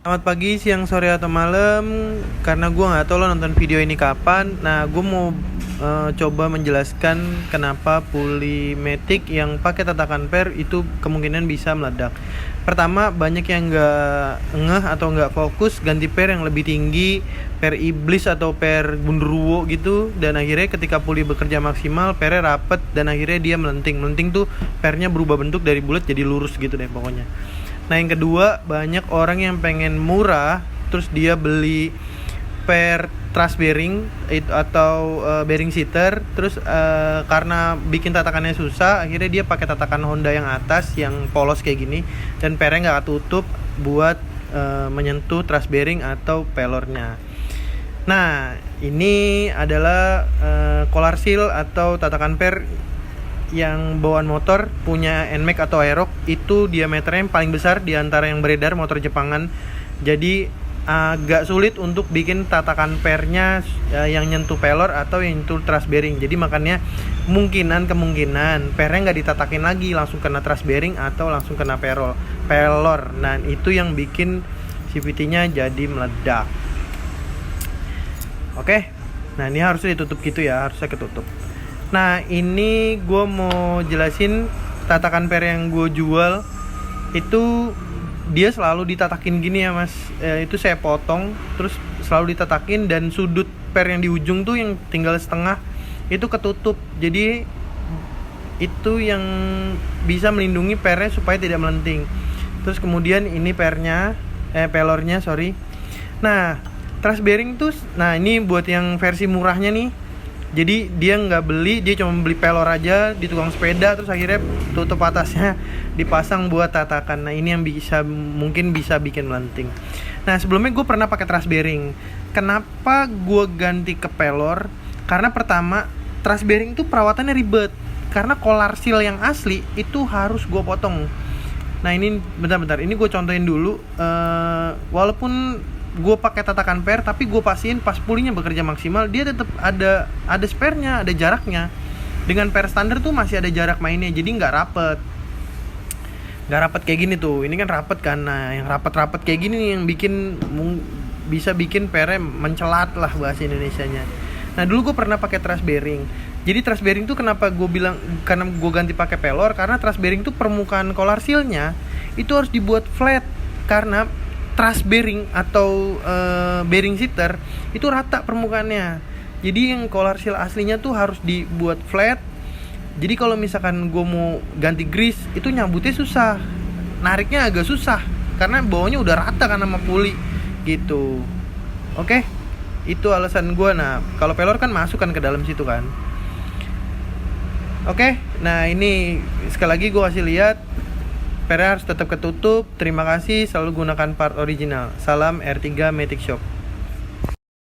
Selamat pagi, siang, sore, atau malam. Karena gue nggak tahu lo nonton video ini kapan. Nah, gue mau coba menjelaskan kenapa puli matic yang pakai tatakan per itu kemungkinan bisa meledak. Pertama, banyak yang nggak ngeh atau nggak fokus ganti per yang lebih tinggi, per iblis atau per gundurwo gitu. Dan akhirnya ketika puli bekerja maksimal, pernya rapet dan akhirnya dia melenting. Melenting tuh pernya berubah bentuk dari bulat jadi lurus gitu deh pokoknya. Nah, yang kedua, banyak orang yang pengen murah terus dia beli per truss bearing atau bearing seater, terus karena bikin tatakannya susah, akhirnya dia pakai tatakan Honda yang atas yang polos kayak gini dan pernya nggak tutup buat menyentuh truss bearing atau pelornya. Nah, ini adalah collar seal atau tatakan per yang bawaan motor punya NMAX atau Aerox, itu diameternya yang paling besar di antara yang beredar motor Jepangan. Jadi agak sulit untuk bikin tatakan pernya yang nyentuh pelor atau yang nyentuh truss bearing. Jadi makanya kemungkinan pernya nggak ditatakin lagi, langsung kena truss bearing atau langsung kena pelor. Nah, itu yang bikin CVT-nya jadi meledak. Oke. Nah, ini harusnya ditutup gitu ya, harusnya ketutup. Nah, ini gue mau jelasin tatakan per yang gue jual itu dia selalu ditatakin gini ya mas. Itu saya potong terus selalu ditatakin dan sudut per yang di ujung tuh yang tinggal setengah itu ketutup. Jadi itu yang bisa melindungi pernya supaya tidak melenting. Terus kemudian ini pelornya sorry. Nah, truss bearing tuh, nah ini buat yang versi murahnya nih. Jadi dia nggak beli, dia cuma beli pelor aja di tukang sepeda, terus akhirnya tutup atasnya dipasang buat tatakan. Nah, ini yang mungkin bisa bikin melenting. Nah, sebelumnya gue pernah pakai truss bearing. Kenapa gue ganti ke pelor? Karena pertama, truss bearing itu perawatannya ribet. Karena collar seal yang asli itu harus gue potong. Nah, ini bentar, ini gue contohin dulu. Walaupun gue pakai tatakan per, tapi gue pastiin pas pulinya bekerja maksimal dia tetap ada spare-nya, ada jaraknya. Dengan per standar tuh masih ada jarak mainnya, jadi nggak rapet kayak gini tuh. Ini kan rapet kan. Nah, yang rapet kayak gini nih yang bisa bikin pernya mencelat lah bahasa Indonesianya. Nah, dulu gue pernah pakai truss bearing. Jadi truss bearing tuh kenapa gue bilang karena gue ganti pakai pelor, karena truss bearing tuh permukaan collar seal-nya itu harus dibuat flat, karena truss bearing atau bearing seater itu rata permukaannya. Jadi yang collar seal aslinya tuh harus dibuat flat. Jadi kalau misalkan gue mau ganti grease itu nyambutnya susah, nariknya agak susah karena bawahnya udah rata kan sama puli gitu. Oke, itu alasan gue. Nah, kalau pelor kan masuk kan ke dalam situ kan. Oke, nah ini sekali lagi gue kasih lihat, pernya harus tetap ketutup. Terima kasih, selalu gunakan part original. Salam R3 Matic Shop.